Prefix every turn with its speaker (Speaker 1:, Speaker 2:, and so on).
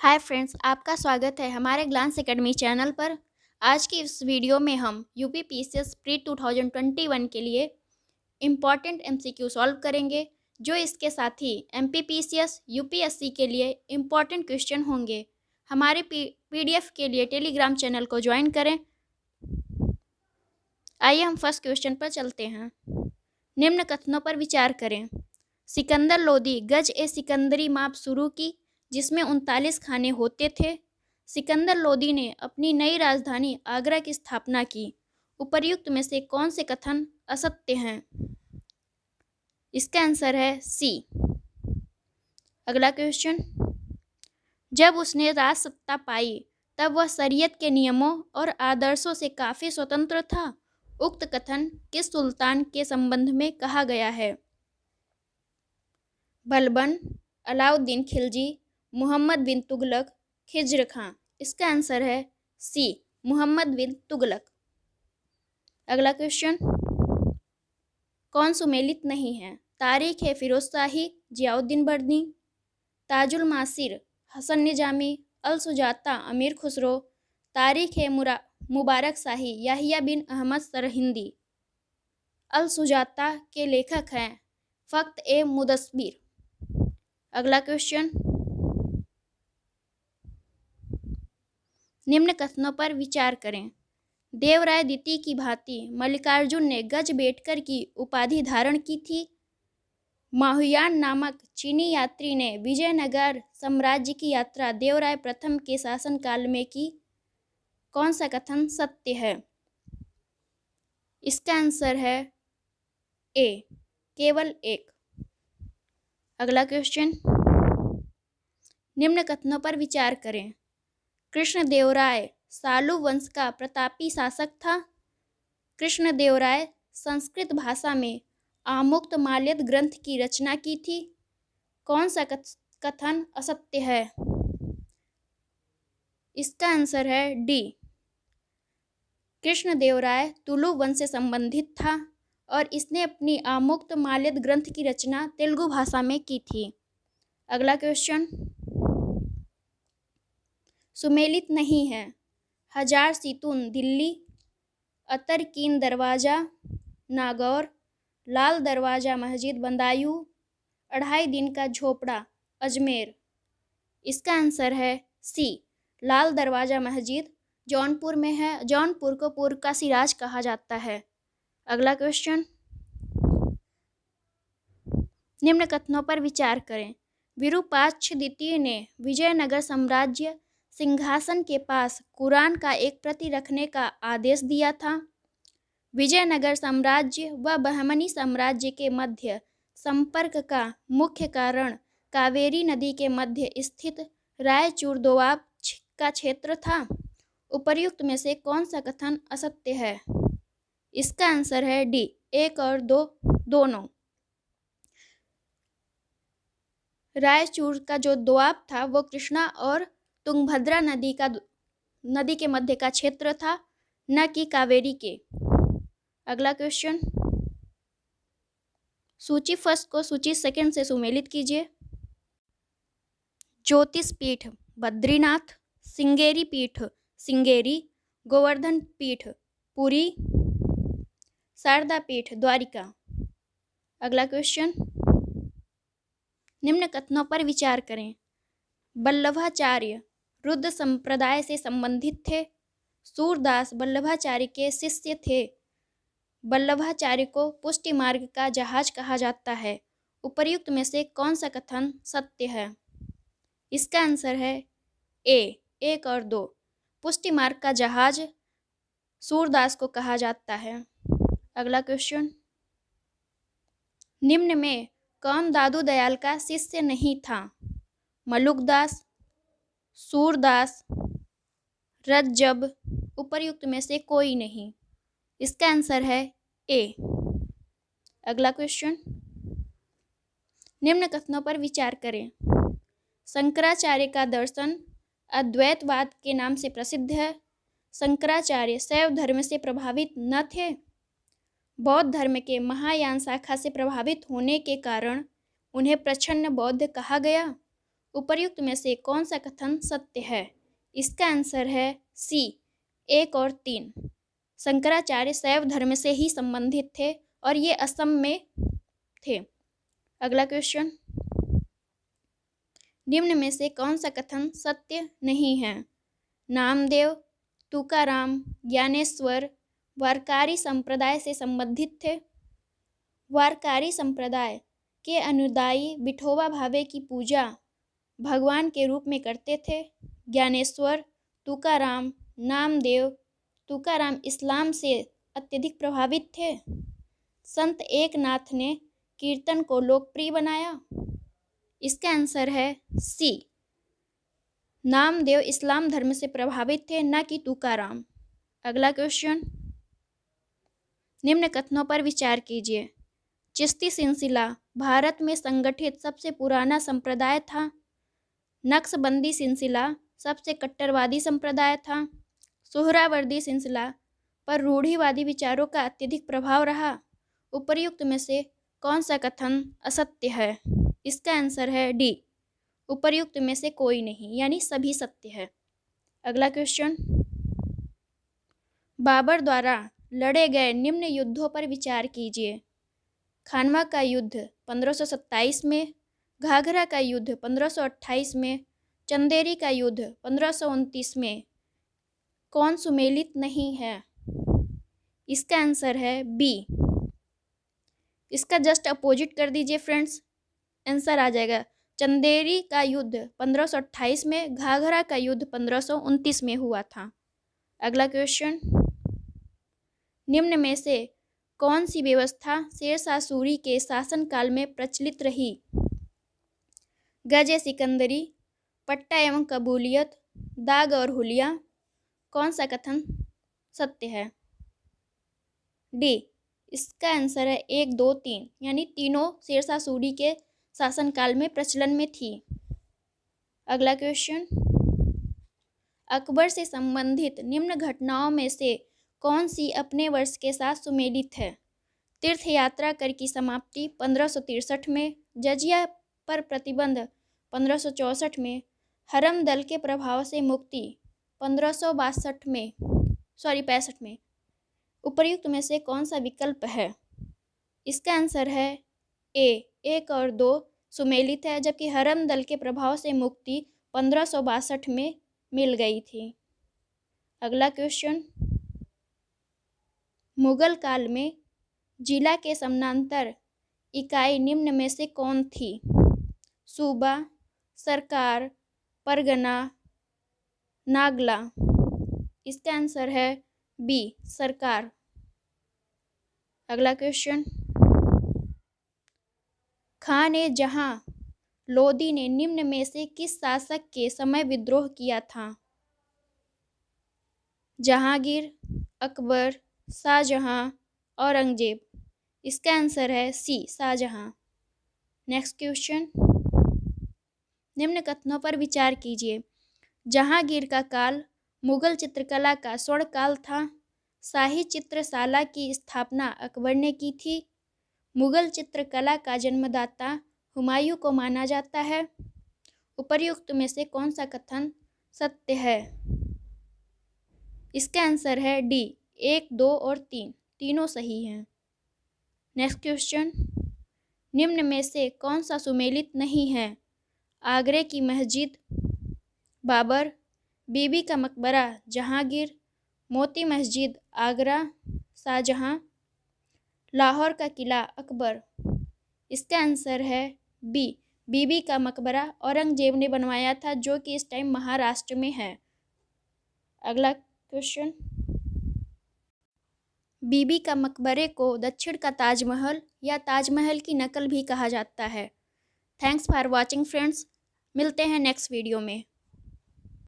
Speaker 1: Hi friends, आपका स्वागत है हमारे ग्लांस एकेडमी चैनल पर। आज की इस वीडियो में हम यूपी पीसीएस प्री 2021 के लिए इम्पॉर्टेंट एमसीक्यू सॉल्व करेंगे, जो इसके साथ ही एमपी पीसीएस यूपीएससी के लिए इम्पॉर्टेंट क्वेश्चन होंगे। हमारे पीडीएफ के लिए टेलीग्राम चैनल को ज्वाइन करें। आइए हम फर्स्ट क्वेश्चन पर चलते हैं। निम्न कथनों पर विचार करें। सिकंदर लोदी गज ए सिकंदरी माप शुरू की, जिसमें 39 खाने होते थे। सिकंदर लोदी ने अपनी नई राजधानी आगरा की स्थापना की। उपर्युक्त में से कौन से कथन असत्य हैं? इसका आंसर है सी। अगला क्वेश्चन। जब उसने राज सत्ता पाई तब वह शरीयत के नियमों और आदर्शों से काफी स्वतंत्र था। उक्त कथन किस सुल्तान के संबंध में कहा गया है? बलबन, अलाउद्दीन खिलजी, मोहम्मद बिन तुगलक, खिज्र खां। इसका आंसर है सी, मोहम्मद बिन तुगलक। अगला क्वेश्चन। कौन सुमेलित नहीं है? तारीख है फिरोज शाही, जियाउद्दीन बर्नी, ताजुल मासिर, हसन निजामी, अल सुजाता, अमीर खुसरो, तारीख है मुबारक शाही, याहिया बिन अहमद सरहिंदी। अल सुजाता के लेखक हैं फख्त ए मुदस्सिर। अगला क्वेश्चन। निम्न कथनों पर विचार करें। देवराय द्वितीय की भांति मल्लिकार्जुन ने गज बेटकर की उपाधि धारण की थी। माहुयान नामक चीनी यात्री ने विजयनगर साम्राज्य की यात्रा देवराय प्रथम के शासनकाल में की। कौन सा कथन सत्य है? इसका आंसर है ए, केवल एक। अगला क्वेश्चन। निम्न कथनों पर विचार करें। कृष्णदेवराय सालू वंश का प्रतापी शासक था। कृष्णदेवराय संस्कृत भाषा में आमुक्तमाल्यद ग्रंथ की रचना की थी। कौन सा कथन असत्य है? इसका आंसर है डी। कृष्णदेवराय तुलु वंश से संबंधित था और इसने अपनी आमुक्तमाल्यद ग्रंथ की रचना तेलुगु भाषा में की थी। अगला क्वेश्चन। सुमेलित नहीं है। हजार सीतून दिल्ली, अतरकीन दरवाज़ा नागौर, लाल दरवाज़ा मस्जिद बदायूं, 2.5 दिन का झोपड़ा अजमेर। इसका आंसर है सी, लाल दरवाज़ा मस्जिद जौनपुर में है। जौनपुर को पूर्व का सिराज कहा जाता है। अगला क्वेश्चन। निम्न कथनों पर विचार करें। विरूपाक्ष द्वितीय ने विजयनगर साम्राज्य सिंहासन के पास कुरान का एक प्रति रखने का आदेश दिया था। विजयनगर साम्राज्य व बहमनी साम्राज्य के मध्य संपर्क का मुख्य कारण कावेरी नदी के मध्य स्थित रायचूर दोआब का क्षेत्र था। उपर्युक्त में से कौन सा कथन असत्य है? इसका आंसर है डी, 1 और 2 दोनों। रायचूर का जो दोआब था वो कृष्णा और तुंगभद्रा नदी के मध्य का क्षेत्र था, न कि कावेरी के। अगला क्वेश्चन। सूची फर्स्ट को सूची सेकंड से सुमेलित कीजिए। ज्योतिष पीठ बद्रीनाथ, सिंगेरी पीठ सिंगेरी, गोवर्धन पीठ पुरी, शारदा पीठ द्वारिका। अगला क्वेश्चन। निम्न कथनों पर विचार करें। वल्लभाचार्य रुद्र संप्रदाय से संबंधित थे। सूरदास वल्लभाचार्य के शिष्य थे। वल्लभाचार्य को पुष्टि मार्ग का जहाज कहा जाता है। उपर्युक्त में से कौन सा कथन सत्य है? इसका आंसर है ए, 1 और 2। पुष्टि मार्ग का जहाज सूरदास को कहा जाता है। अगला क्वेश्चन। निम्न में कौन दादू दयाल का शिष्य नहीं था? मलुकदास, सूरदास, रज्जब। उपर्युक्त में से कोई नहीं। इसका आंसर है ए। अगला क्वेश्चन। निम्न कथनों पर विचार करें। शंकराचार्य का दर्शन अद्वैतवाद के नाम से प्रसिद्ध है। शंकराचार्य शैव धर्म से प्रभावित न थे। बौद्ध धर्म के महायान शाखा से प्रभावित होने के कारण उन्हें प्रच्छन्न बौद्ध कहा गया। उपर्युक्त में से कौन सा कथन सत्य है? इसका आंसर है सी 1 और 3। शंकराचार्य शैव धर्म से ही संबंधित थे और ये असम में थे। अगला क्वेश्चन, निम्न में से कौन सा कथन सत्य नहीं है? नामदेव, तुकाराम, ज्ञानेश्वर वारकरी संप्रदाय से संबंधित थे। वारकरी संप्रदाय के अनुयायी विठोबा भावे की पूजा भगवान के रूप में करते थे। ज्ञानेश्वर, तुकाराम, नामदेव, तुकाराम इस्लाम से अत्यधिक प्रभावित थे। संत एकनाथ ने कीर्तन को लोकप्रिय बनाया। इसका आंसर है सी, नामदेव इस्लाम धर्म से प्रभावित थे, न कि तुकाराम। अगला क्वेश्चन, निम्न कथनों पर विचार कीजिए। चिश्ती सिलसिला भारत में संगठित सबसे पुराना संप्रदाय था। नक्शबंदी सिलसिला सबसे कट्टरवादी संप्रदाय था। सोहरावर्दी सिलसिला पर रूढ़िवादी विचारों का अत्यधिक प्रभाव रहा। उपर्युक्त में से कौन सा कथन असत्य है? इसका आंसर है डी, उपर्युक्त में से कोई नहीं, यानी सभी सत्य है। अगला क्वेश्चन, बाबर द्वारा लड़े गए निम्न युद्धों पर विचार कीजिए। खानवा का युद्ध 1527 में, घाघरा का युद्ध 1528 में, चंदेरी का युद्ध 1529 में कौन सुमेलित नहीं है? इसका आंसर है बी। इसका जस्ट अपोजिट कर दीजिए फ्रेंड्स, आंसर आ जाएगा। चंदेरी का युद्ध 1528 में, घाघरा का युद्ध 1529 में हुआ था। अगला क्वेश्चन, निम्न में से कौन सी व्यवस्था शेरशाह सूरी के शासनकाल में प्रचलित रही? गज-ए-सिकंदरी, पट्टा एवं कबूलियत, दाग और हुलिया। कौन सा कथन सत्य है? डी, इसका आंसर है 1, 2, 3, यानी तीनों शेरशाह सूरी के शासनकाल में प्रचलन में थी। अगला क्वेश्चन, अकबर से संबंधित निम्न घटनाओं में से कौन सी अपने वर्ष के साथ सुमेलित है? तीर्थ यात्रा कर की समाप्ति 1563 में, जजिया पर प्रतिबंध 1564 में, हरम दल के प्रभाव से मुक्ति 65 में। उपर्युक्त में से कौन सा विकल्प है? इसका आंसर है ए, 1 और 2 सुमेलित है, जबकि हरम दल के प्रभाव से मुक्ति 1562 में मिल गई थी। अगला क्वेश्चन, मुगल काल में जिला के समानांतर इकाई निम्न में से कौन थी? सूबा, सरकार, परगना, नागला। इसका आंसर है बी, सरकार। अगला क्वेश्चन, खान-ए-जहां लोदी ने निम्न में से किस शासक के समय विद्रोह किया था? जहांगीर, अकबर, शाहजहां, औरंगजेब। इसका आंसर है सी, शाहजहां। नेक्स्ट क्वेश्चन, निम्न कथनों पर विचार कीजिए। जहांगीर का काल मुगल चित्रकला का स्वर्ण काल था। शाही चित्रशाला की स्थापना अकबर ने की थी। मुगल चित्रकला का जन्मदाता हुमायूं को माना जाता है। उपर्युक्त में से कौन सा कथन सत्य है? इसका आंसर है डी, 1, 2 और 3 तीनों सही हैं। नेक्स्ट क्वेश्चन, निम्न में से कौन सा सुमेलित नहीं है? आगरे की मस्जिद बाबर, बीबी का मकबरा जहांगीर, मोती मस्जिद आगरा शाहजहां, लाहौर का किला अकबर। इसका आंसर है बी, बीबी का मकबरा औरंगजेब ने बनवाया था, जो कि इस टाइम महाराष्ट्र में है। अगला क्वेश्चन, बीबी का मकबरे को दक्षिण का ताजमहल या ताजमहल की नकल भी कहा जाता है। थैंक्स फॉर वॉचिंग फ्रेंड्स, मिलते हैं नेक्स्ट वीडियो में।